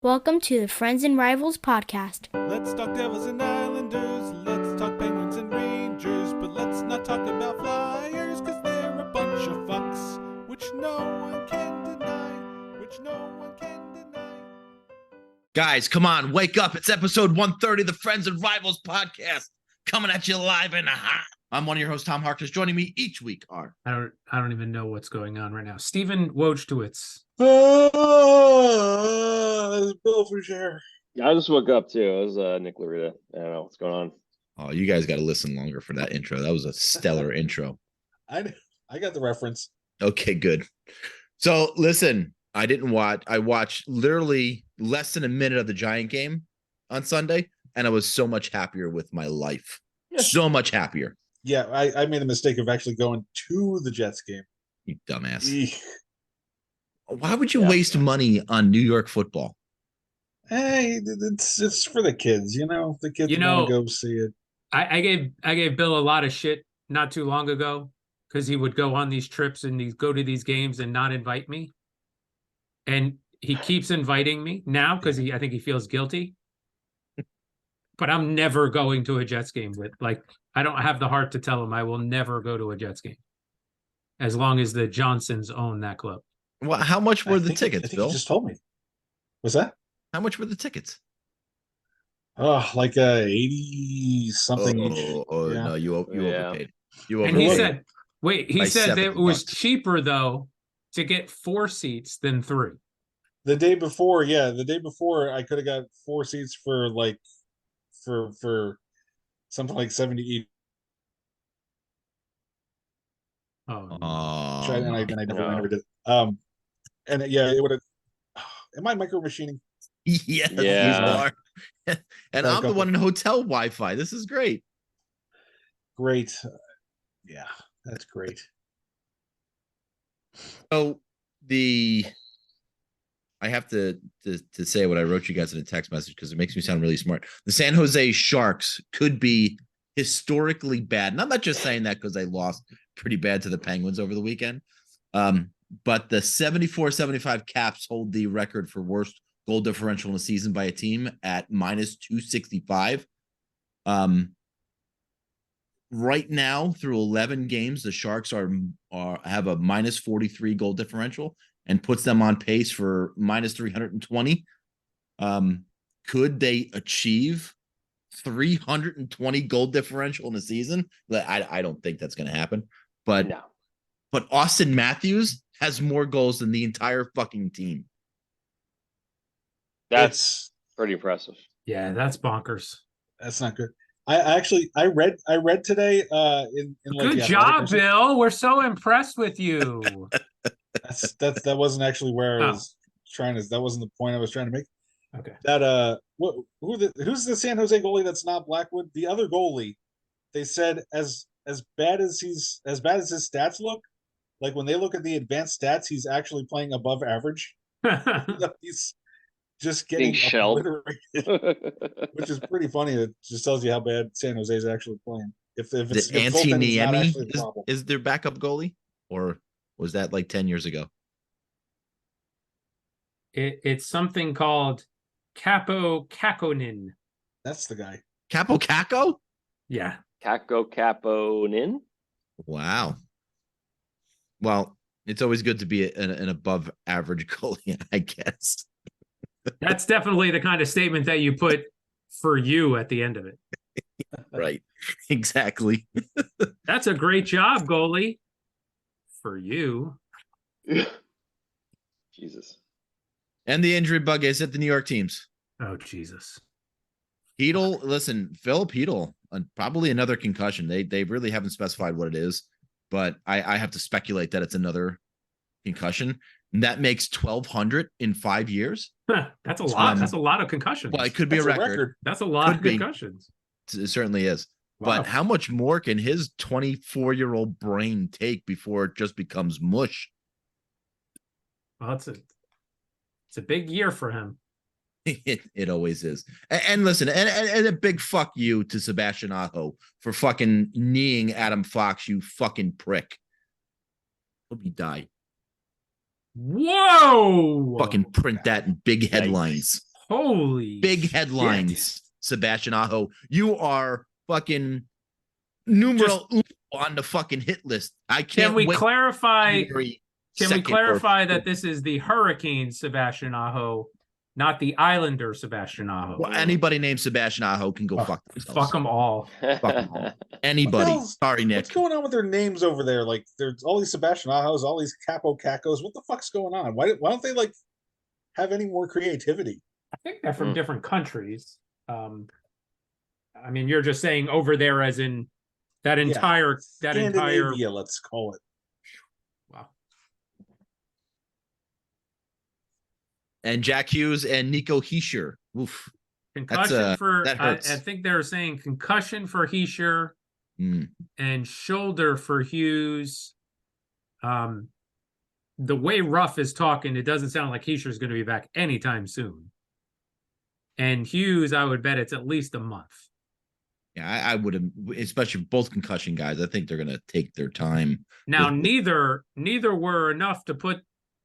Welcome to the Friends and Rivals podcast. Let's talk Devils and Islanders, let's talk Penguins and Rangers, but let's not talk about Flyers, cause they're a bunch of fucks, which no one can deny. Guys, come on, wake up. It's episode 130 of the Friends and Rivals podcast, coming at you live and hot. I'm one of your hosts, Tom Harkness. Joining me each week are... I don't even know what's going on right now. Stephen Wojtowicz. Bill Foucher. I just woke up too. It was Nick Larita. I don't know what's going on. Oh, you guys got to listen longer for that intro. That was a stellar intro. I got the reference. Okay, good. So listen, I watched literally less than a minute of the Giant game on Sunday, and I was so much happier with my life. Yes. So much happier. Yeah, I made the mistake of actually going to the Jets game. You dumbass. Eek. Why would you waste money on New York football? Hey, it's for the kids, you know. The kids want to go see it. I gave Bill a lot of shit not too long ago because he would go on these trips and he'd go to these games and not invite me. And he keeps inviting me now because I think he feels guilty. But I'm never going to a Jets game I don't have the heart to tell him I will never go to a Jets game as long as the Johnsons own that club. Well, how much were the tickets, Bill? You just told me. What's that? How much were the tickets? Oh, like 80 something each. Yeah. No, you overpaid. And he said that it was cheaper though to get 4 seats than 3. The day before I could have got 4 seats for for something like 70 each. Oh, and I never did. And it would have. Am I micro machining? Yes, yeah. you are. And I'm the one in hotel Wi-Fi. This is great. Great. Yeah, that's great. So I have to say what I wrote you guys in a text message because it makes me sound really smart. The San Jose Sharks could be historically bad. And I'm not just saying that because they lost pretty bad to the Penguins over the weekend. But the 74-75 Caps hold the record for worst goal differential in a season by a team at minus 265. Right now, through 11 games, the Sharks have a minus 43 goal differential and puts them on pace for minus 320. Could they achieve 320 goal differential in a season? I don't think that's going to happen. But no. But Austin Matthews has more goals than the entire fucking team. That's pretty impressive. Yeah, that's bonkers. That's not good. I read today in good job, Bill. We're so impressed with you. that wasn't actually where I was trying to. That wasn't the point I was trying to make. Okay. That who's the San Jose goalie that's not Blackwood? The other goalie. They said as bad as his stats look, like when they look at the advanced stats, he's actually playing above average. He's just getting shelled, which is pretty funny. It just tells you how bad San Jose is actually playing. If Antti Niemi is their backup goalie, or was that like 10 years ago? It's something called Capo Kakkonen. That's the guy. Capo Kakko? Yeah. Kakkonen. Wow. Well, it's always good to be an above average goalie, I guess. That's definitely the kind of statement that you put for you at the end of it. Right. Exactly. That's a great job, goalie. For you. Jesus. And the injury bug is at the New York teams. Oh, Jesus. Philip Hedl, probably another concussion. They really haven't specified what it is, but I have to speculate that it's another concussion. And that makes 1,200 in 5 years. That's a lot. That's a lot of concussions. Well, it could be a record. That's a lot of concussions. It certainly is. Wow. But how much more can his 24-year-old brain take before it just becomes mush? Well, it's a big year for him. It always is. And listen, and a big fuck you to Sebastian Aho for fucking kneeing Adam Fox, you fucking prick. Hope you die. Whoa! Fucking print that in big headlines. Holy Big shit. headlines, Sebastian Aho. You are fucking numero uno on the fucking hit list. I can't Can we wait. clarify? Can we Second or clarify that fourth. this is the Hurricane Sebastian Aho, not the Islander Sebastian Aho? Well, anybody named Sebastian Aho can go fuck themselves. Fuck them all. Fuck 'em all. Anybody. Sorry, Nick. What's going on with their names over there? Like, there's all these Sebastian Ahos, all these Capo Cacos. What the fuck's going on? Why don't they like have any more creativity? I think they're from different countries. I mean, you're just saying over there as in that entire Scandinavia, let's call it. Wow. And Jack Hughes and Nico Heischer. Oof. Concussion for that I hurts. think they were saying concussion for Heischer and shoulder for Hughes. The way Ruff is talking, it doesn't sound like Heischer is going to be back anytime soon. And Hughes, I would bet it's at least a month. Yeah, I would have, especially both concussion guys. I think they're going to take their time. Now, neither were enough to put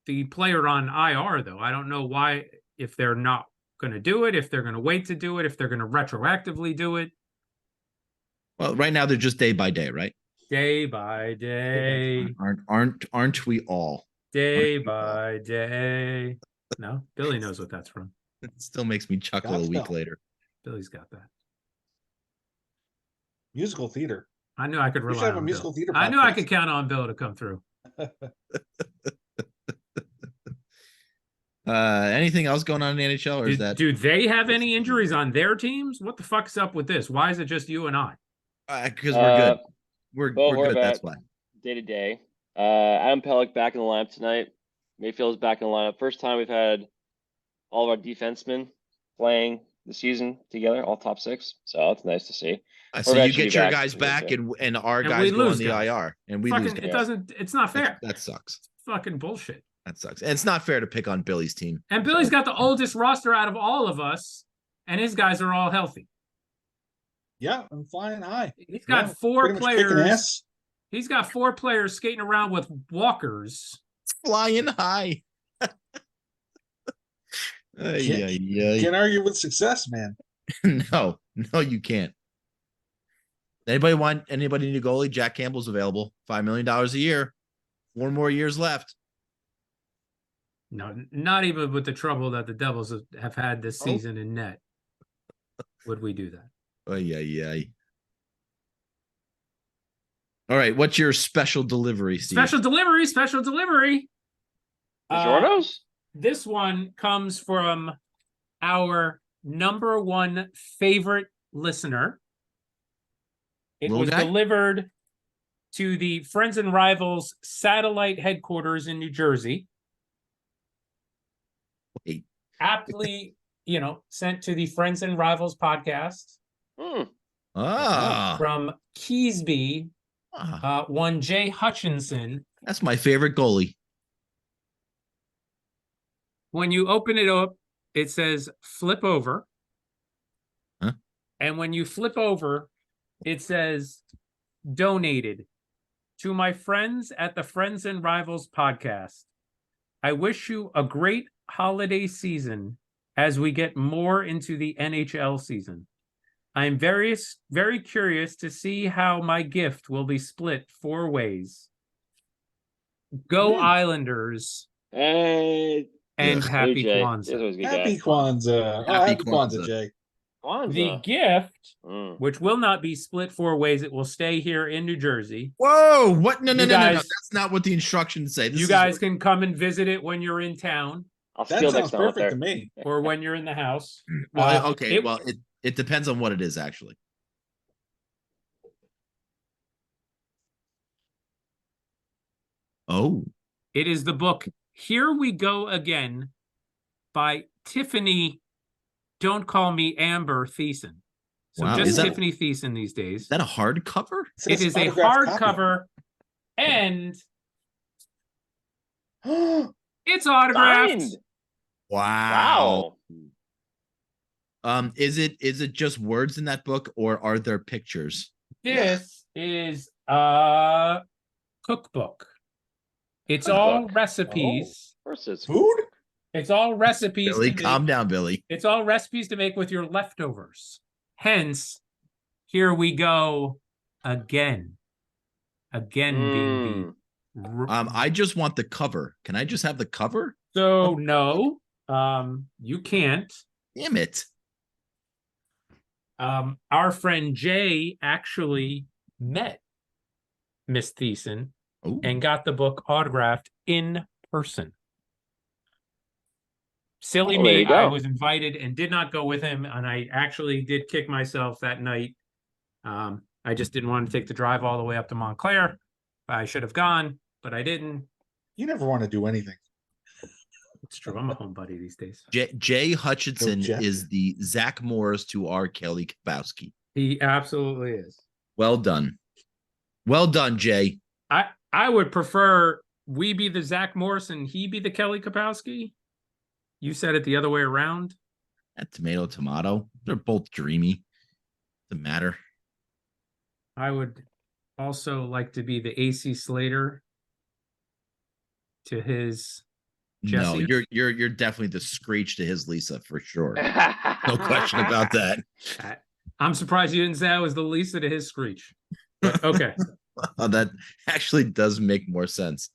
the player on IR, though. I don't know why, if they're not going to do it, if they're going to wait to do it, if they're going to retroactively do it. Well, right now they're just day by day, right? Day by day. Aren't we all? Day by day. No, Billy knows what that's from. It still makes me chuckle a week later. Billy's got that. Musical theater. I knew I could We should rely have a on musical Bill. theater I knew I podcast. could count on Bill to come through. Anything else going on in the NHL, or is that? Do they have any injuries on their teams? What the fuck's up with this? Why is it just you and I? Because we're good. We're good. That's why. Day to day. Adam Pellick back in the lineup tonight. Mayfield's back in the lineup. First time we've had all of our defensemen playing the season together, all top six. So that's nice to see. So you get your guys back, and our guys go on the IR, and we lose. It's not fair. That sucks. It's fucking bullshit. That sucks. And it's not fair to pick on Billy's team. And Billy's got the oldest roster out of all of us, and his guys are all healthy. Yeah, I'm flying high. He's got four players. He's got 4 players skating around with walkers. Flying high. Can't argue with success, man. No, you can't. Anybody need a goalie? Jack Campbell's available. $5 million a year. 4 more years left. No, not even with the trouble that the Devils have had this season in net would we do that. All right, what's your special delivery, Steve? DiGiorno's? This one comes from our number 1 favorite listener. It was delivered to the Friends and Rivals satellite headquarters in New Jersey. Wait. Aptly, sent to the Friends and Rivals podcast. From Keysby, one Jay Hutchinson. That's my favorite goalie. When you open it up, it says flip over. Huh? And when you flip over, it says donated to my friends at the Friends and Rivals podcast. I wish you a great holiday season as we get more into the NHL season. I'm very, very curious to see how my gift will be split 4 ways. Go Islanders. Hey. And happy Kwanzaa. Happy Kwanzaa. Happy Kwanzaa, Jay. The gift, which will not be split 4 ways, it will stay here in New Jersey. Whoa! What? No. That's not what the instructions say. You guys can come and visit it when you're in town. That sounds perfect to me. Or when you're in the house. Well, okay. It depends on what it is, actually. Oh. It is the book Here We Go Again by Tiffany, don't call me Amber Thiessen. So just Tiffany Thiessen these days. Is that a hardcover? It is a hardcover and it's autographed. Signed. Wow. Is it just words in that book, or are there pictures? This is a cookbook. It's all recipes. Versus food. It's all recipes. Billy, to calm make, down, Billy. It's all recipes to make with your leftovers. Hence, here we go again. Again being the I just want the cover. Can I just have the cover? So no, you can't. Damn it. Our friend Jay actually met Miss Thiessen Ooh. and got the book autographed in person. Silly Oh, there me, you go. I was invited and did not go with him, and I actually did kick myself that night. I just didn't want to take the drive all the way up to Montclair. I should have gone, but I didn't. You never want to do anything. It's true. I'm a homebody these days. No Jay Hutchinson Jeff. is the Zach Morris to our Kelly Kapowski. He absolutely is. Well done. Well done, Jay. I would prefer we be the Zach Morris and he be the Kelly Kapowski. You said it the other way around. That tomato. They're both dreamy. Doesn't matter. I would also like to be the AC Slater to his Jesse. No, you're definitely the Screech to his Lisa for sure. No question about that. I'm surprised you didn't say I was the Lisa to his Screech. But okay. That actually does make more sense.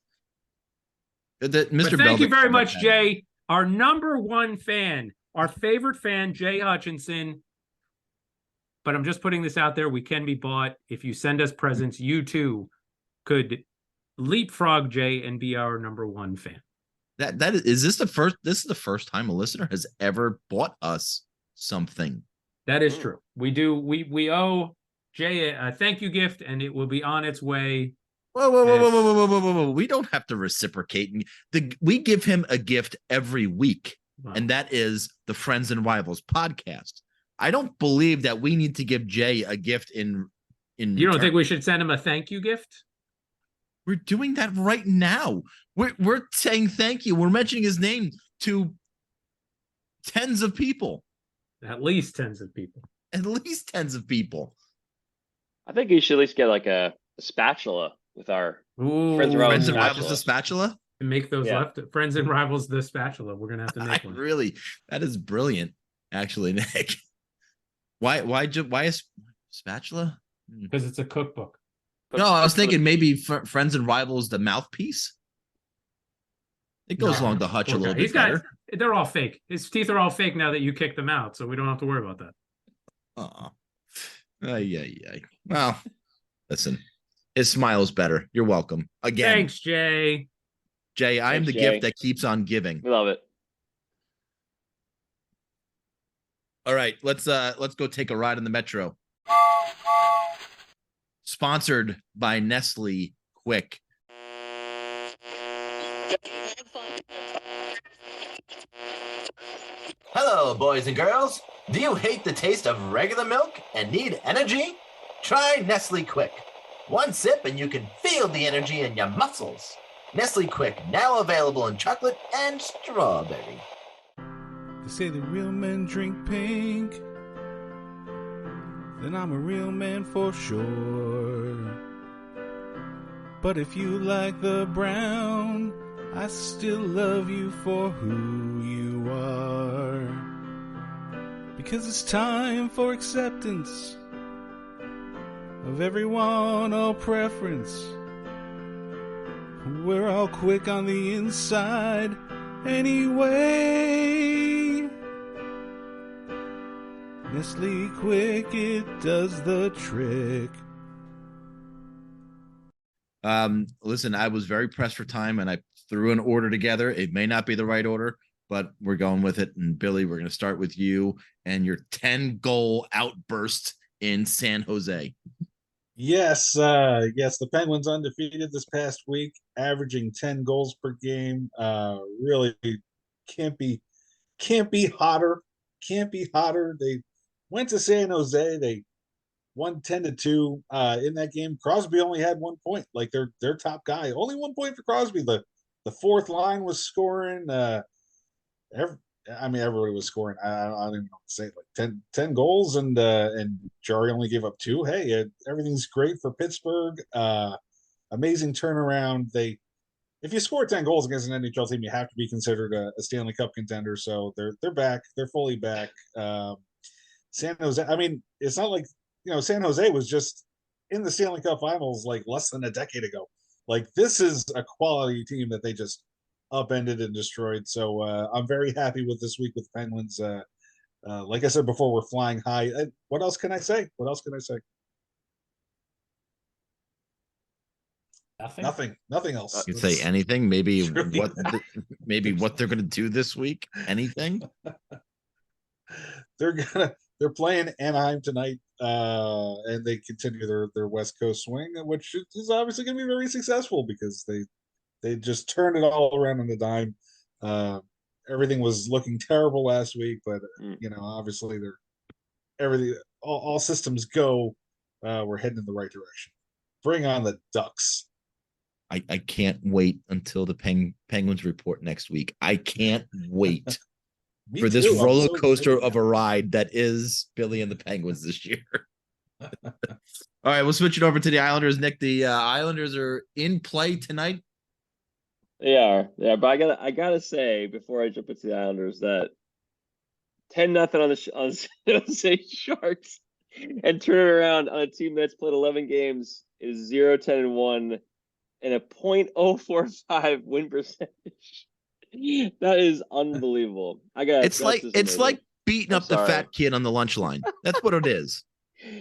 That Mr. But thank you Belvick very said much, that. Jay. Our number one fan, our favorite fan, Jay Hutchinson. But I'm just putting this out there. We can be bought. If you send us presents, you too could leapfrog Jay and be our number one fan. This is the first time a listener has ever bought us something. That is true. We owe Jay a thank you gift, and it will be on its way. Whoa. We don't have to reciprocate. We give him a gift every week, Wow. and that is the Friends and Rivals podcast. I don't believe that we need to give Jay a gift in You don't return. think we should send him a thank you gift? We're doing that right now. We're saying thank you. We're mentioning his name to tens of people. At least tens of people. At least tens of people. I think you should at least get like a spatula with our Ooh, Friends and Rivals Friends and spatula. Rivals the spatula. to make those Yeah. left friends and rivals the spatula. We're gonna have to make one. That is brilliant, actually, Nick. Why a spatula? Because it's a cookbook. No, I was thinking maybe Friends and Rivals the mouthpiece. It goes No, along the hutch a poor little guy. bit He's got better. they're all fake. His teeth are all fake now that you kicked them out, so we don't have to worry about that. Yeah. Well, listen, his smile's better. You're welcome. Again, Thanks, Jay. Jay, I am Thanks, the Jay. gift that keeps on giving. We love it. All right, let's go take a ride in the metro. Sponsored by Nestle Quick. Hello, boys and girls. Do you hate the taste of regular milk and need energy? Try Nestle Quick. One sip and you can feel the energy in your muscles. Nestle Quick, now available in chocolate and strawberry. They say the real men drink pink, then I'm a real man for sure. But if you like the brown, I still love you for who you are. Because it's time for acceptance of everyone, all preference. We're all quick on the inside anyway. Nestle Quick, it does the trick. Listen, I was very pressed for time and I threw an order together. It may not be the right order, but we're going with it. And Billy, we're going to start with you and your 10-goal outburst in San Jose. Yes, the Penguins undefeated this past week, averaging 10 goals per game. Really can't be hotter. Can't be hotter. They went to San Jose. They won 10-2 in that game. Crosby only had 1 point, like their top guy. Only 1 point for Crosby. The fourth line was scoring. Everybody was scoring. I don't even know what to say. Like 10 goals, and Jari only gave up 2. Hey, everything's great for Pittsburgh. Amazing turnaround. They if you score 10 goals against an NHL team, you have to be considered a Stanley Cup contender. So they're back. They're fully back. San Jose. I mean, it's not like San Jose was just in the Stanley Cup Finals like less than a decade ago. Like this is a quality team that they just upended and destroyed. So I'm very happy with this week with Penguins. Like I said before, we're flying high. What else can I say? What else can I say? Nothing else. You can say anything. Maybe Truly what maybe what they're gonna do this week. Anything. They're playing Anaheim tonight, and they continue their West Coast swing, which is obviously going to be very successful because they just turned it all around on the dime. Everything was looking terrible last week, but obviously all systems go. We're heading in the right direction. Bring on the Ducks. I can't wait until the Penguins report next week. I can't wait. For this roller coaster of a ride that is Billy and the Penguins this year. All right, we'll switch it over to the Islanders. Nick, the Islanders are in play tonight. They are, yeah. But I gotta say before I jump into the Islanders that 10-0 on the Sharks and turn it around on a team that's played 11 games is 0-10-1 and a .045 win percentage. That is unbelievable. It's like beating up the fat kid on the lunch line. That's what it is.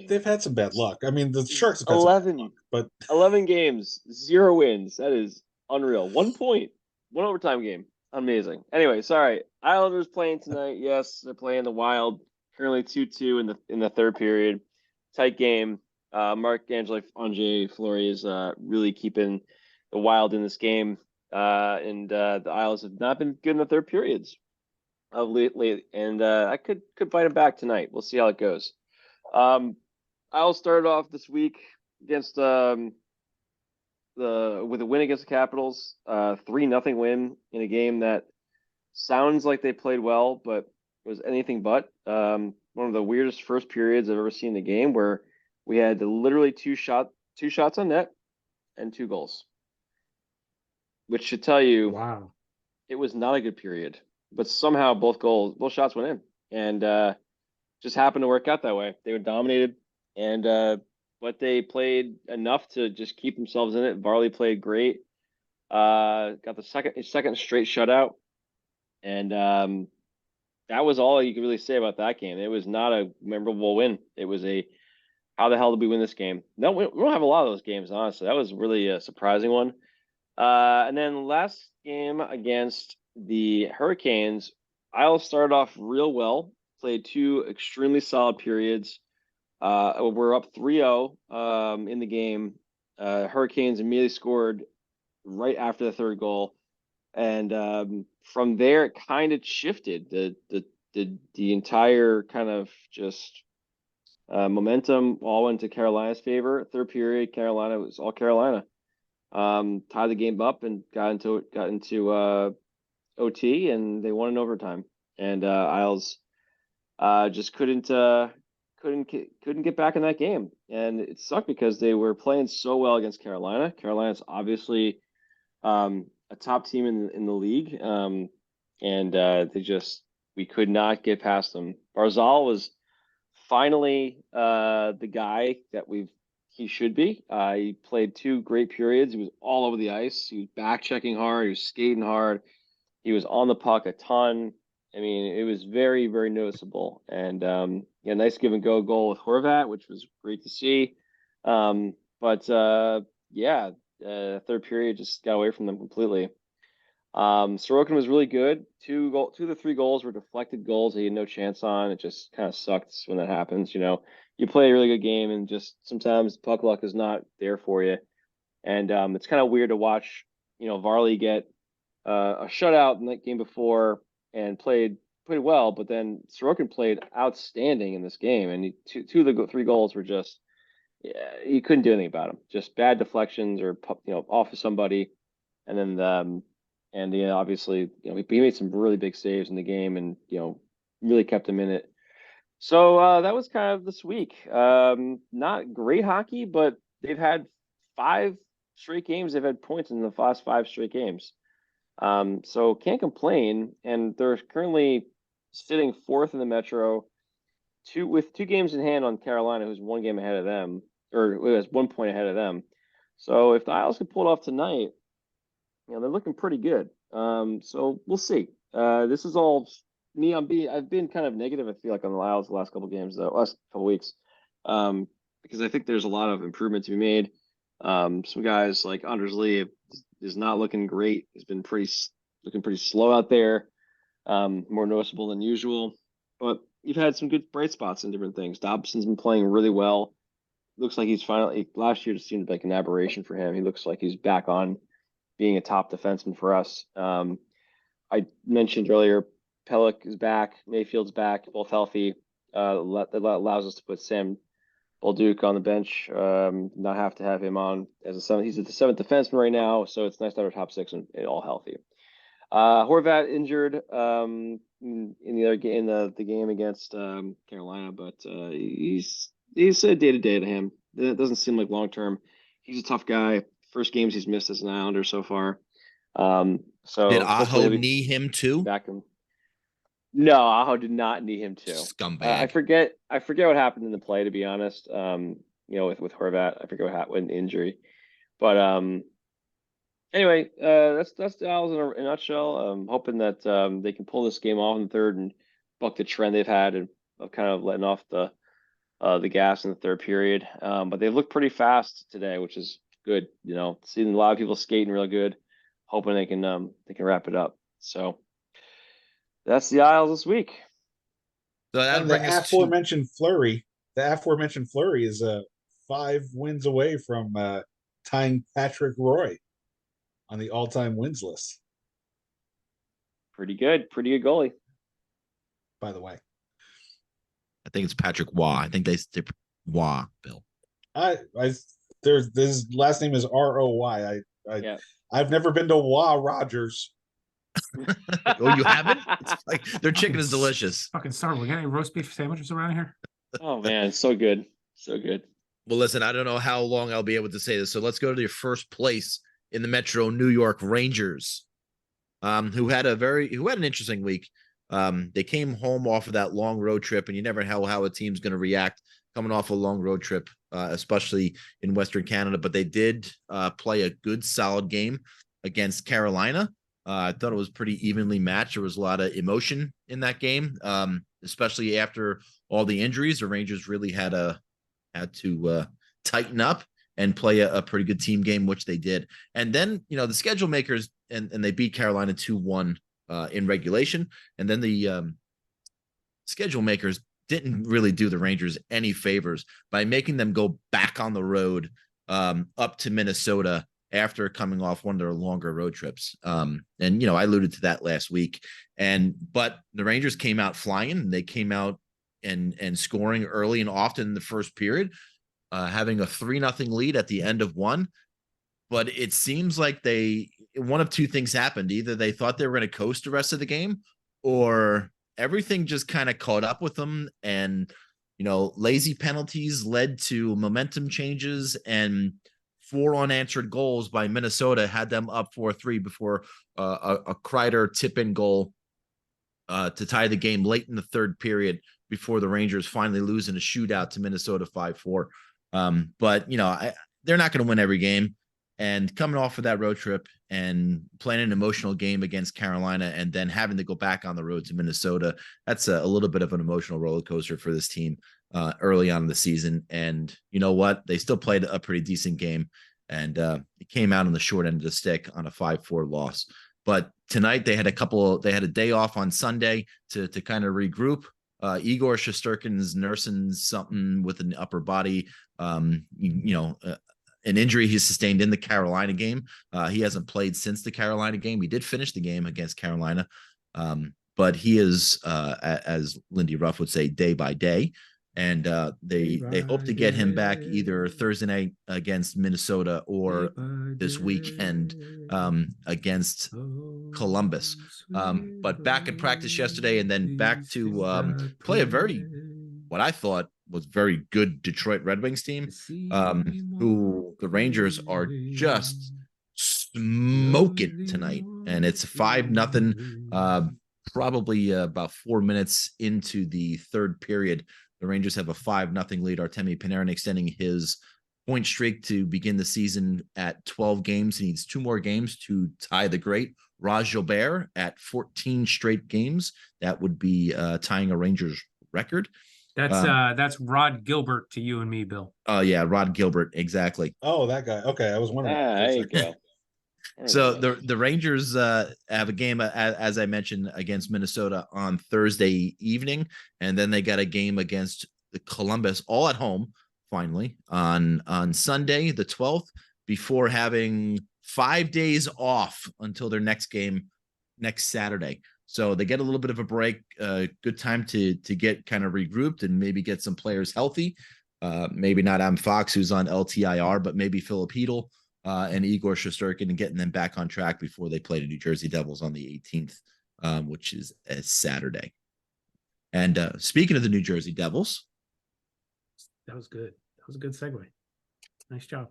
They've had some bad luck. I mean, the Sharks have had 11, luck, but 11 games, 0 wins. That is unreal. 1 point, 1 overtime game. Amazing. Anyway, sorry. Islanders playing tonight. Yes, they're playing the Wild. Currently 2-2 in the third period. Tight game. Marc-Andre Fleury is really keeping the Wild in this game. And the Isles have not been good in the third periods of lately, and I could fight them back tonight. We'll see how it goes. Isles started off this week against with a win against the Capitals, 3-0 win in a game that sounds like they played well, but was anything but. One of the weirdest first periods I've ever seen in the game, where we had literally two shots on net and 2 goals. Which should tell you, wow, it was not a good period. But somehow both shots went in, and just happened to work out that way. They were dominated, and but they played enough to just keep themselves in it. Varley played great. Got the second straight shutout, and that was all you could really say about that game. It was not a memorable win. It was how the hell did we win this game? No, we don't have a lot of those games, honestly. That was really a surprising one. And then last game against the Hurricanes, Isles started off real well, played 2 extremely solid periods. We're up 3-0 in the game. Hurricanes immediately scored right after the third goal. And from there, it kind of shifted. The entire kind of just momentum all went to Carolina's favor. Third period, Carolina was all Carolina. Tied the game up and got into OT, and they won in overtime. And Isles just couldn't get back in that game, and it sucked because they were playing so well against Carolina. Carolina's obviously a top team in the league, and we could not get past them. Barzal was finally the guy that he should be. He played 2 great periods. He was all over the ice. He was back checking hard. He was skating hard. He was on the puck a ton. I mean, it was very, very noticeable. And nice give and go goal with Horvat, which was great to see. Third period just got away from them completely. Sorokin was really good. 2 of the 3 goals were deflected goals he had no chance on. It just kind of sucks when that happens. You play a really good game, and just sometimes puck luck is not there for you. And it's kind of weird to watch, Varley get a shutout in that game before and played well, but then Sorokin played outstanding in this game, and 2 of the 3 goals were just, you couldn't do anything about them. Just bad deflections or off of somebody, and then obviously he made some really big saves in the game, and really kept him in it. So that was kind of this week. Not great hockey, but they've had 5 straight games they've had points in the last 5 straight games. So can't complain. And they're currently sitting 4th in the Metro, with 2 games in hand on Carolina, who's 1 game ahead of them, or who has 1 point ahead of them. So if the Isles can pull it off tonight, they're looking pretty good. So we'll see. This is all me. I've been kind of negative, I feel like, on the Isles the last couple games, though, last couple weeks, because I think there's a lot of improvement to be made. Some guys like Anders Lee is not looking great. He's been looking pretty slow out there, more noticeable than usual. But you've had some good bright spots in different things. Dobson's been playing really well. Looks like he's finally, last year just seemed like an aberration for him. He looks like he's back on being a top defenseman for us. I mentioned earlier, Pellick is back, Mayfield's back, both healthy. That allows us to put Sam Bolduc on the bench, not have to have him on as a 7th. He's at the 7th defenseman right now, so it's nice to have our top 6 and all healthy. Horvat injured in the other game, the game against Carolina, but he's a day-to-day to him. It doesn't seem like long-term. He's a tough guy. First games he's missed as an Islander so far. So did Aho knee him too? Back him. No, Aho did not knee him too. Scumbag. I forget what happened in the play, to be honest. With Horvat, I forget what happened in the injury. But anyway, that's the Isles in a nutshell. I'm hoping that they can pull this game off in the third and buck the trend they've had and of kind of letting off the gas in the third period. But they've looked pretty fast today, which is good. Seeing a lot of people skating real good. Hoping they can wrap it up. So that's the Isles this week. So that And the aforementioned Fleury is 5 wins away from tying Patrick Roy on the all-time wins list. Pretty good goalie. By the way, I think it's Patrick Waugh. I think they Waugh, Bill. His last name is Roy. Yeah. I've never been to Waugh Rogers. Oh, you haven't? It's like their chicken is delicious. Fucking starving. We got any roast beef sandwiches around here? Oh man, it's so good. So good. Well, listen, I don't know how long I'll be able to say this. So let's go to your first place in the Metro New York Rangers, who had an interesting week. They came home off of that long road trip, and you never know how a team's going to react coming off a long road trip, especially in Western Canada. But they did play a good, solid game against Carolina. I thought it was pretty evenly matched. There was a lot of emotion in that game, especially after all the injuries. The Rangers really had to tighten up and play a pretty good team game, which they did. And then, the schedule makers, and they beat Carolina 2-1 in regulation. And then the schedule makers didn't really do the Rangers any favors by making them go back on the road up to Minnesota after coming off one of their longer road trips. And, I alluded to that last week. But the Rangers came out flying, and they came out and scoring early and often in the first period, having a 3-0 lead at the end of one. But it seems like one of two things happened. Either they thought they were going to coast the rest of the game, or everything just kind of caught up with them. And, lazy penalties led to momentum changes, and 4 unanswered goals by Minnesota had them up 4-3 before a Kreider tip-in goal to tie the game late in the third period before the Rangers finally lose in a shootout to Minnesota 5-4. But they're not going to win every game. And coming off of that road trip and playing an emotional game against Carolina and then having to go back on the road to Minnesota, that's a little bit of an emotional roller coaster for this team early on in the season. And you know what? They still played a pretty decent game, and it came out on the short end of the stick on a 5-4 loss. But tonight they had a day off on Sunday to kind of regroup. Igor Shesterkin's nursing something with an upper body, an injury he sustained in the Carolina game. He hasn't played since the Carolina game. He did finish the game against Carolina, but he is, as Lindy Ruff would say, day by day. And they hope to get him back either Thursday night against Minnesota or this weekend against Columbus. But back in practice yesterday, and then back to play a what I thought was very good Detroit Red Wings team, who the Rangers are just smoking tonight, and it's 5-0. Probably about 4 minutes into the third period, the Rangers have a 5-0 lead. Artemi Panarin extending his point streak to begin the season at 12 games. He needs 2 more games to tie the great Raj Gilbert at 14 straight games. That would be tying a Rangers record. That's Rod Gilbert to you and me, Bill. Oh yeah, Rod Gilbert, exactly. Oh, that guy. Okay, I was wondering. There you go. So the Rangers have a game, as I mentioned, against Minnesota on Thursday evening, and then they got a game against Columbus, all at home, finally, on Sunday, the 12th, before having 5 days off until their next game next Saturday. So they get a little bit of a break, good time to get kind of regrouped and maybe get some players healthy. Maybe not Adam Fox, who's on LTIR, but maybe Philip Hedl and Igor Shesterkin, and getting them back on track before they play the New Jersey Devils on the 18th, which is a Saturday. And speaking of the New Jersey Devils. That was good. That was a good segue. Nice job.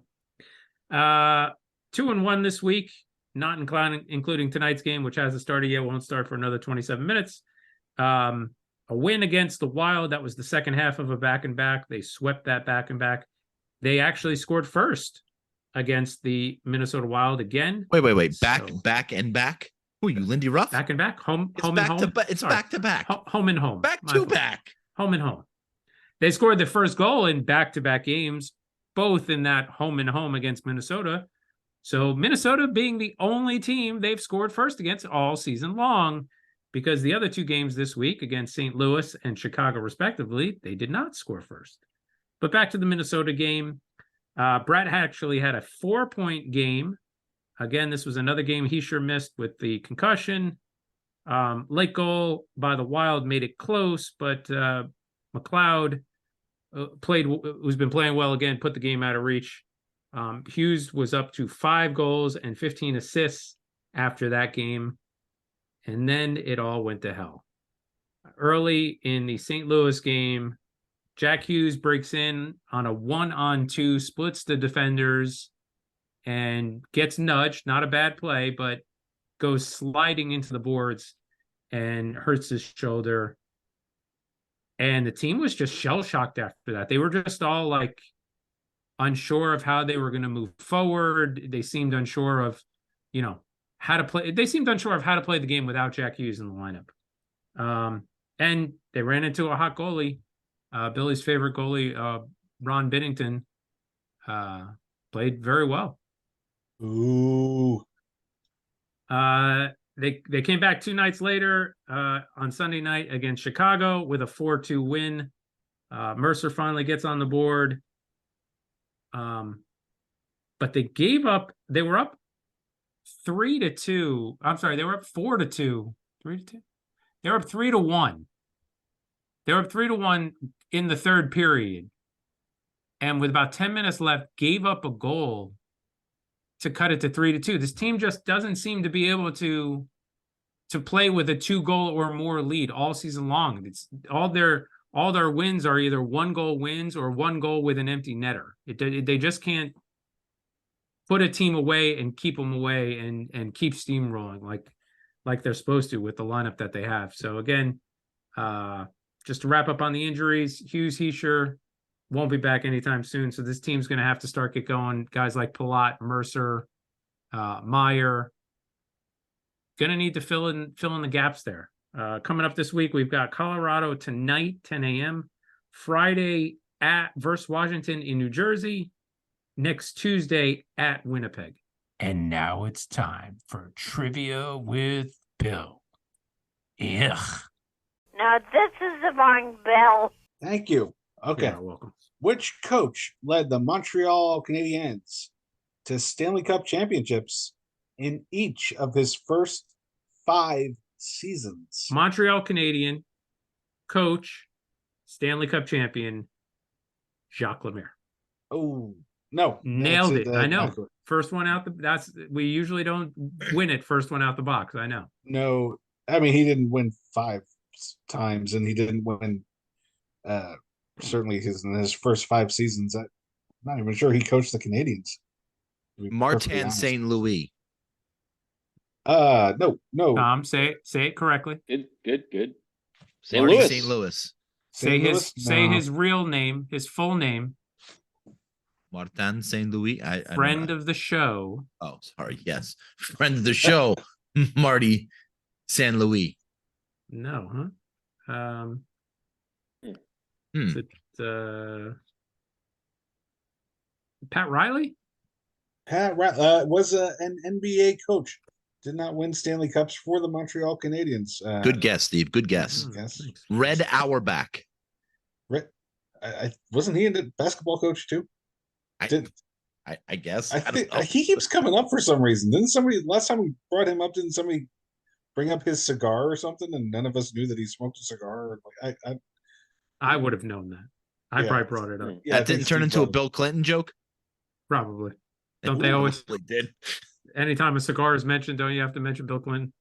2-1 this week, not including tonight's game, which hasn't started yet, won't start for another 27 minutes. A win against the Wild. That was the second half of a back-and-back. They swept that back-and-back. They actually scored first against the Minnesota Wild again. Wait. Back and back? Who are you, Lindy Ruff? Back and back. Home It's and back home. It's back to back. Home and home. Back to back. Home and home. They scored their first goal in back-to-back games, both in that home and home against Minnesota. So Minnesota being the only team they've scored first against all season long, because the other 2 games this week against St. Louis and Chicago, respectively, they did not score first. But back to the Minnesota game. Brett actually had a 4-point game. Again, this was another game he sure missed with the concussion. Late goal by the Wild made it close, but McLeod who's been playing well again, put the game out of reach. Hughes was up to 5 goals and 15 assists after that game. And then it all went to hell. Early in the St. Louis game, Jack Hughes breaks in on a 1-on-2, splits the defenders, and gets nudged. Not a bad play, but goes sliding into the boards and hurts his shoulder. And the team was just shell-shocked after that. They were just all like unsure of how they were going to move forward. They seemed unsure of, how to play. They seemed unsure of how to play the game without Jack Hughes in the lineup. And they ran into a hot goalie. Billy's favorite goalie, Ron Binnington, played very well. Ooh. They came back 2 nights later on Sunday night against Chicago with a 4-2 win. Mercer finally gets on the board. But they gave up. They were up 3-2. I'm sorry, they were up 4-2. 3-2. They were up 3-1. They were up 3-1 in the third period. And with about 10 minutes left, gave up a goal to cut it to 3-2. This team just doesn't seem to be able to play with a 2-goal or more lead all season long. It's all their wins are either 1-goal wins or 1 goal with an empty netter. They just can't put a team away and keep them away and keep steamrolling like they're supposed to with the lineup that they have. So again, just to wrap up on the injuries, Hughes, Heischer won't be back anytime soon. So this team's going to have to start get going. Guys like Palat, Mercer, Meyer, going to need to fill in the gaps there. Coming up this week, we've got Colorado tonight, 10 a.m. Friday versus Washington in New Jersey. Next Tuesday at Winnipeg. And now it's time for Trivia with Bill. Ugh. Now this is the wrong Bill. Thank you. Okay. You're welcome. Which coach led the Montreal Canadiens to Stanley Cup championships in each of his first 5 seasons? Montreal Canadian coach, Stanley Cup champion, Jacques Lemaire. Oh, no. Nailed it. I know. Backward. First one out we usually don't win it first one out the box. I know. No, I mean, he didn't win 5 times, and he didn't win certainly in his first 5 seasons. I'm not even sure he coached the Canadians. to be perfectly Martin honest. St. Louis. No. Tom, say it correctly. Good. St. Marty Louis. St. Louis. Say No. his real name, his full name. Martin St. Louis. I Friend of the show. Oh, sorry. Yes. Friend of the show, Marty St. Louis. No, huh? Hmm. Is it Pat Riley? Pat was an NBA coach. Did not win Stanley Cups for the Montreal Canadiens. Good guess, Steve. Good guess. Yes. Thanks. Red Auerbach. I wasn't he a basketball coach too? I guess. I don't think know. he keeps coming up for some reason. Didn't somebody last time we brought him up? Didn't somebody bring up his cigar or something? And none of us knew that he smoked a cigar. I would have known that. I Yeah. probably brought it up. Yeah, I That think didn't turn Steve into a brought it. Bill Clinton joke. Probably. Don't they always? Probably did? Anytime a cigar is mentioned, don't you have to mention Bill Clinton?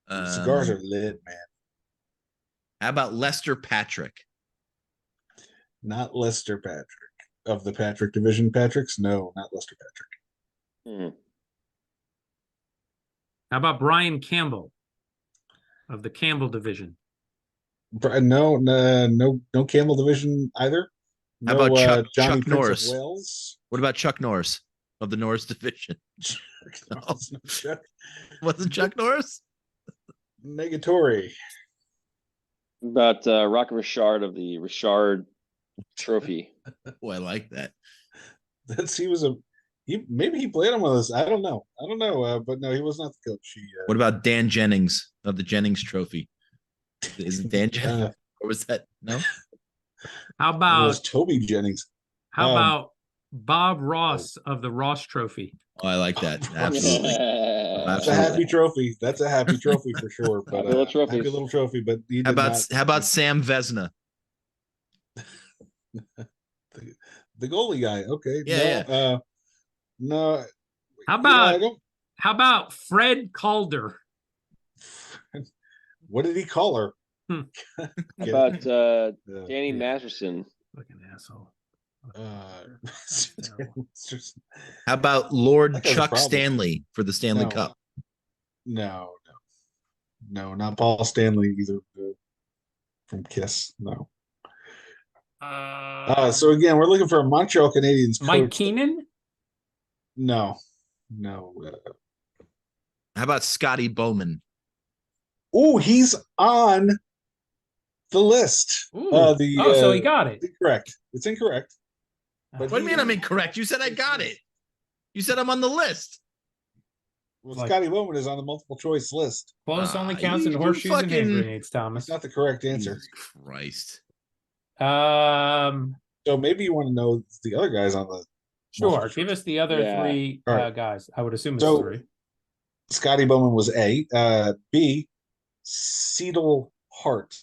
Cigars are lit, man. How about Lester Patrick? Not Lester Patrick of the Patrick division. Patrick's no, not Lester Patrick. How about Brian Campbell of the Campbell division? No Campbell division either. How No, about Chuck Johnny Prince Norris? of Wales. What about Chuck Norris of the Norris division? Chuck Wasn't Chuck Norris? Negatory. About Rocket Richard of the Richard Trophy. Oh, I like that. Maybe he played on one of those. I don't know. But no, he was not the coach. What about Dan Jennings of the Jennings Trophy? Is it Dan Jennings? Or was that no? How it about was Toby Jennings. how about Bob Ross of the Ross Trophy? Oh, I like that. Absolutely. That's a happy trophy. That's a happy trophy for sure. But Happy little trophy. happy little trophy. But he How did about not, Sam Vesna? the goalie guy? Okay. Yeah, no. How about I don't. how about Fred Calder? What did he call her? How Get about it? Danny Masterson? Fucking asshole. it's just- How about Lord That guy's a Chuck problem. Stanley for the Stanley No. Cup? no, not Paul Stanley either. From Kiss, no. So again, we're looking for a Montreal Canadiens coach. Mike Keenan? No. How about Scotty Bowman? Oh, he's on the list. Ooh. So he got it. Incorrect. It's incorrect. But What do you mean he- I'm incorrect? You said I got it. You said I'm on the list. Well, Like- Scotty Bowman is on the multiple choice list. Close only Ah, counts in you horseshoes and hand fucking- grenades, Thomas. It's not the correct answer. Jesus Christ. So maybe you want to know the other guys on the Sure. multiple Give choice. us the other Yeah. three All right. guys. I would assume it's So- three. Scotty Bowman was A. B. Seidel Hart.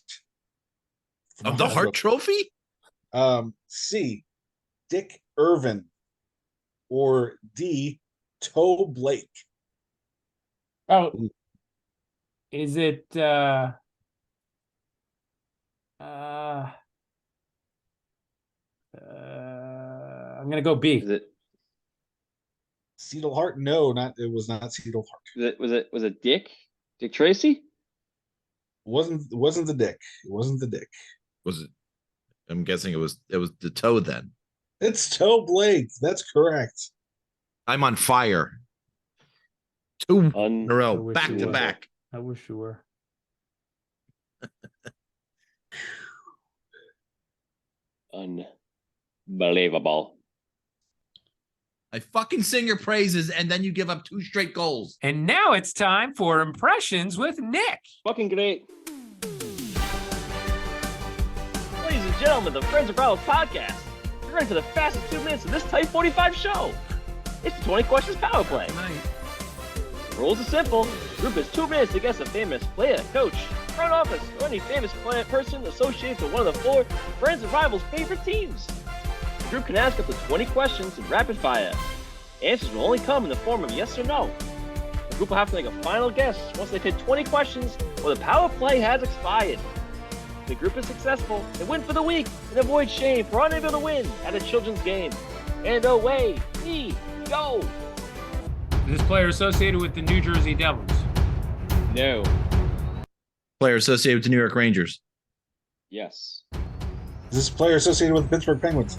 Of the Hart Trophy? C. Dick Irvin. Or D. Toe Blake. Oh, is it? I'm gonna go B. Is it? Seidel Hart? No, it was not Seidel Hart. Was it Dick? Dick Tracy? Wasn't the Dick. It wasn't the Dick. Was it? I'm guessing it was the toe then. It's Toe Blake. That's correct. I'm on fire. 2 in a I row, wish back you to were. back. I wish you were. Unbelievable. I fucking sing your praises, and then you give up 2 straight goals. And now it's time for impressions with Nick. Fucking great. Ladies and gentlemen, the Friends and Rivals podcast. You're into the fastest 2 minutes of this Type 45 show. It's the 20 questions power play. Rules are simple. The group has 2 minutes to guess a famous player, coach, front office, or any famous player person associated with one of the 4 Friends and Rivals favorite teams. The group can ask up to 20 questions in rapid fire. Answers will only come in the form of yes or no. The group will have to make a final guess once they've hit 20 questions or the power play has expired. the group is successful, they win for the week and avoid shame for unable to win at a children's game. And away we go. Is this player associated with the New Jersey Devils? No. Player associated with the New York Rangers. Yes. Is this player associated with the Pittsburgh Penguins?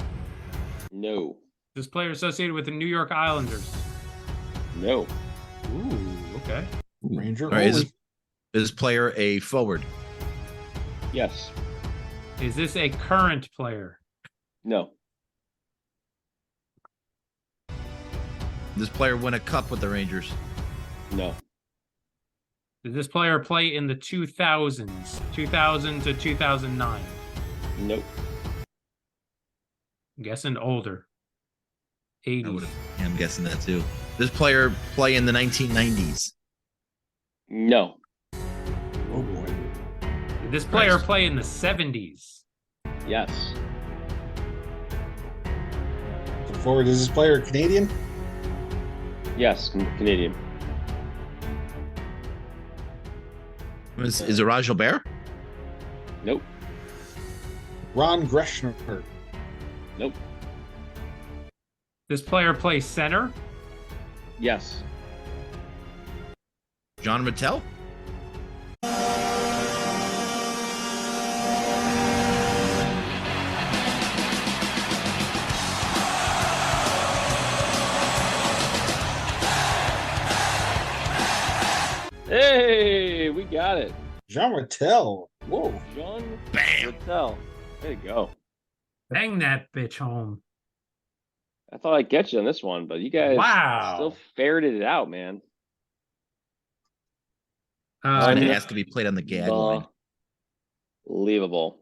No. Is this player associated with the New York Islanders? No. Ooh, okay. Ranger. All right, is only. this player a forward? Yes. Is this a current player? No. This player win a cup with the Rangers. No. Did this player play in the 2000s? 2000 to 2009? Nope. I'm guessing older. I 80s. would've- yeah, I'm guessing that too. This player play in the 1990s. No. Oh boy. Did this player Christ. play in the 70s? Yes. So forward, is this player Canadian? Yes. Canadian. Is it Raj Gilbert? Nope. Ron Greshner. Nope. This player plays center? Yes. John Rattel? Hey, we got it. Jean Rattel. Whoa. Jean Bam! Rattel. There you go. Bang that bitch home. I thought I'd get you on this one, but you guys Wow. still ferreted it out, man. And it Nick, has to be played on the gag line. Unbelievable.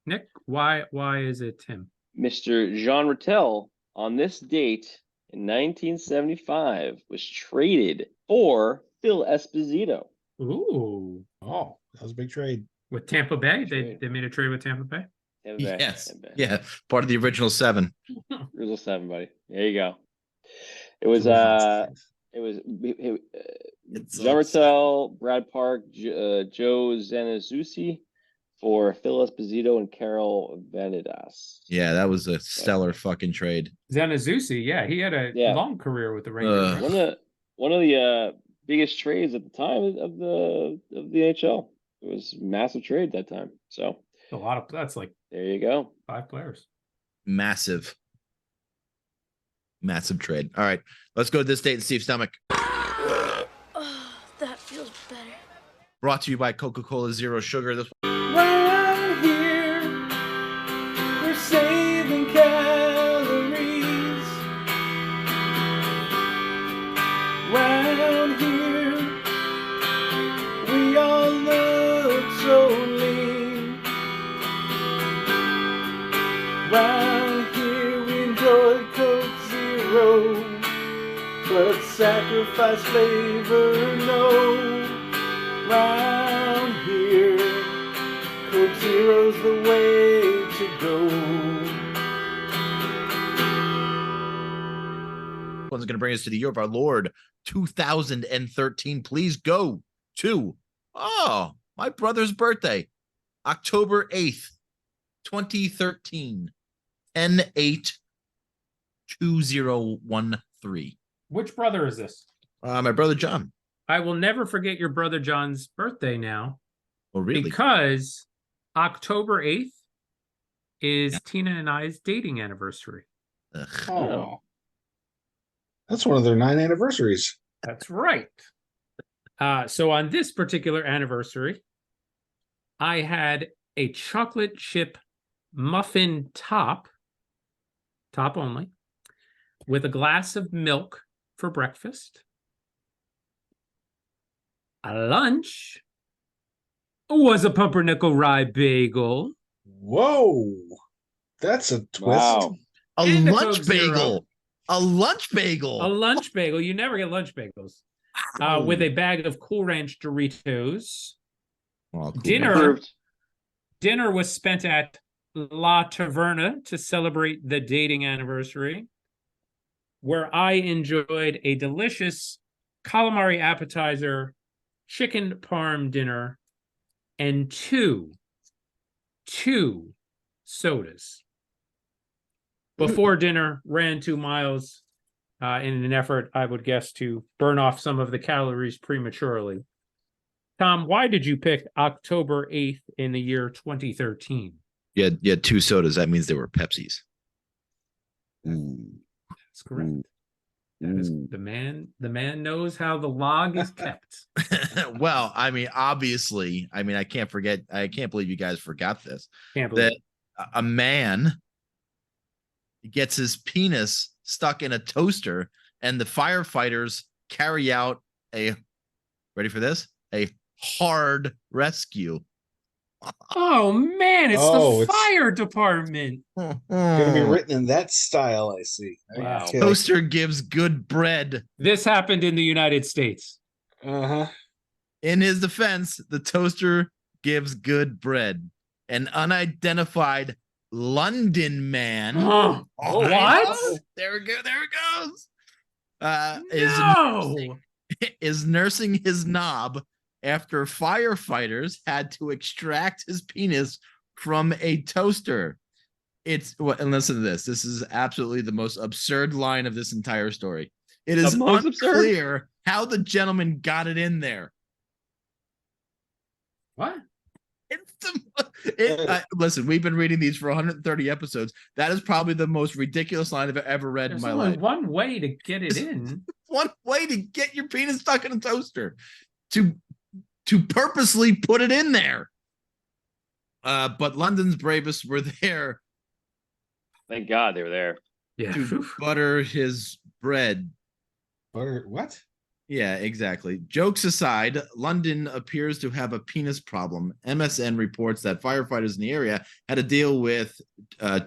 Nick, why is it him? Mr. Jean Rattel, on this date in 1975, was traded for Phil Esposito. Ooh. Oh, that was a big trade. With Tampa Bay? Trade. They made a trade with Tampa Bay? Tampa Bay, Yes. Tampa Bay. Yeah. Part of the original 7. Original 7, buddy. There you go. It was It's Jean Rattel, Brad Park, Joe Zanazzusi for Phil Esposito and Carol Vanidas. Yeah, that was a stellar fucking trade. Zanazzusi, yeah, he had a Yeah. long career with the Rangers. right? One of the biggest trades at the time of the NHL. It was a massive trade that time. So A lot of that's like there you go. 5 players. Massive trade. All right, let's go to this date and Steve's stomach. Oh, that feels better. Brought to you by Coca-Cola Zero Sugar. This Right here, we're saving calories. Round here, we all look so lean. Round here, we enjoy Coke Zero, but sacrifice flavor, no. Round here, Coke Zero's the way to go. one's going to bring us to the year of our Lord 2013. Please go to my brother's birthday, October 8th, 2013, 10/8/2013. Which brother is this? My brother John. I will never forget your brother John's birthday now Oh, really? because October 8th is Yeah. Tina and I's dating anniversary. Ugh. Oh. That's one of their 9 anniversaries. That's right. So on this particular anniversary, I had a chocolate chip muffin top only, with a glass of milk for breakfast. A lunch was a pumpernickel rye bagel. Whoa. That's a twist. Wow. A And a lunch Coke Zero. bagel. A lunch bagel. A lunch bagel. You never get lunch bagels. With a bag of Cool Ranch Doritos. Oh, cool. Dinner. Approved. Dinner was spent at La Taverna to celebrate the dating anniversary, where I enjoyed a delicious calamari appetizer, chicken parm dinner, and 2 2 sodas before dinner, ran 2 miles in an effort, I would guess, to burn off some of the calories prematurely. Tom, why did you pick October 8th in the year 2013? You had 2 sodas. That means they were Pepsis. Ooh. That's correct. That is, the man knows how the log is kept. Well, I mean, obviously, I can't believe you guys forgot this. Can't believe that a man gets his penis stuck in a toaster and the firefighters carry out a hard rescue. Oh man, it's the fire department. Gonna be written in that style, I see. Wow. Okay. Toaster gives good bread. This happened in the United States. Uh-huh. In his defense, the toaster gives good bread. An unidentified London man. What? There it goes. No! Is nursing his knob after firefighters had to extract his penis from a toaster. And listen to this. This is absolutely the most absurd line of this entire story. It is unclear how the gentleman got it in there. What? Listen, we've been reading these for 130 episodes. That is probably the most ridiculous line I've ever read in my life. One way to get it in. One way to get your penis stuck in a toaster. To purposely put it in there. But London's bravest were there. Thank God they were there. Yeah. To butter his bread. Butter what? Yeah, exactly. Jokes aside, London appears to have a penis problem. MSN reports that firefighters in the area had to deal with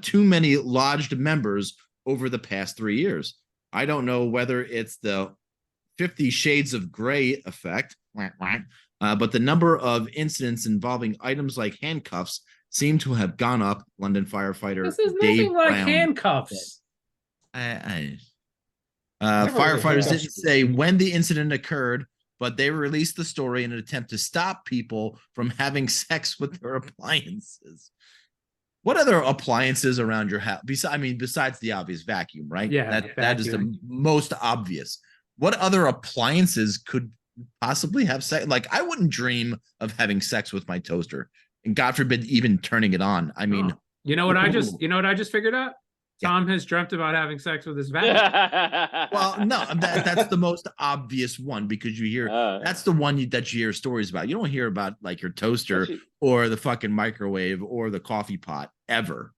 too many lodged members over the past 3 years. I don't know whether it's the 50 Shades of Grey effect, but the number of incidents involving items like handcuffs seem to have gone up. London firefighter This is Dave nothing like Brown. handcuffs. Firefighters didn't say when the incident occurred, but they released the story in an attempt to stop people from having sex with their appliances. What other appliances around your house? Besides the obvious vacuum, right? Yeah, that is the most obvious. What other appliances could possibly have sex? Like, I wouldn't dream of having sex with my toaster, and God forbid even turning it on. I mean, you know what I just figured out? Tom has dreamt about having sex with his vacuum. Well, no, that's the most obvious one, because you hear that's the one that you hear stories about. You don't hear about like your toaster or the fucking microwave or the coffee pot ever.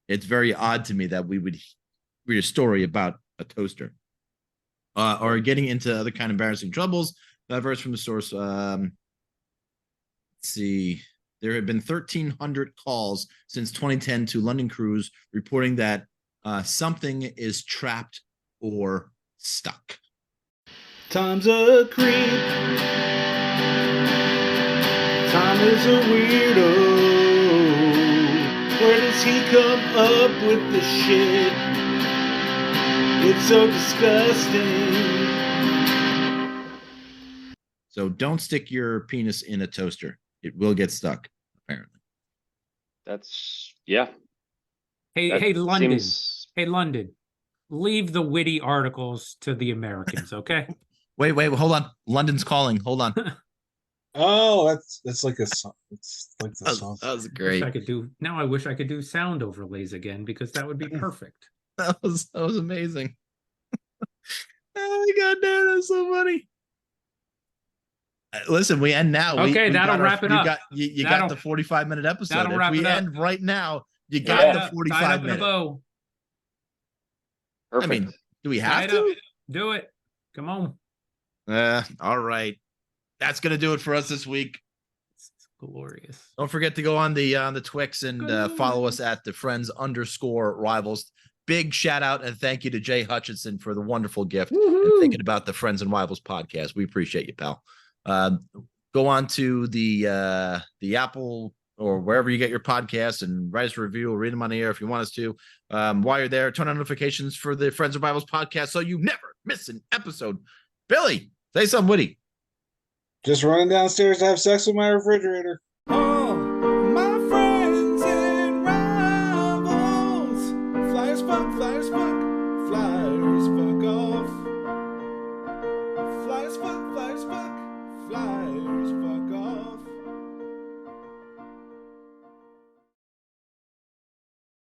It's very odd to me that we would read a story about a toaster. Or getting into other kind of embarrassing troubles. Verse from the source. Let's see. There have been 1,300 calls since 2010 to London crews reporting that something is trapped or stuck. Tom's a creep. Tom is a weirdo. Where does he come up with the shit? It's so disgusting. So don't stick your penis in a toaster. It will get stuck, apparently. Hey, London. Hey, London. Leave the witty articles to the Americans, okay? Wait, hold on. London's calling. Hold on. Oh, that's like a song. It's like the song. That was great. I wish I could do sound overlays again, because that would be perfect. That was amazing. Oh my God, man, that's so funny. Listen, we end now. Okay, that'll wrap it up. You got the 45-minute episode. That'll wrap it up. End right now, you got the 45 minutes. Perfect. I mean, do we have to? Do it. Come on. All right. That's gonna do it for us this week. It's glorious. Don't forget to go on the Twix and follow us at the Friends_Rivals. Big shout out and thank you to Jay Hutchinson for the wonderful gift and thinking about the Friends and Rivals podcast. We appreciate you, pal. Go on to the Apple or wherever you get your podcasts and write us a review or read them on the air if you want us to. While you're there, turn on notifications for the Friends and Rivals podcast so you never miss an episode. Billy, say something witty. Just running downstairs to have sex with my refrigerator.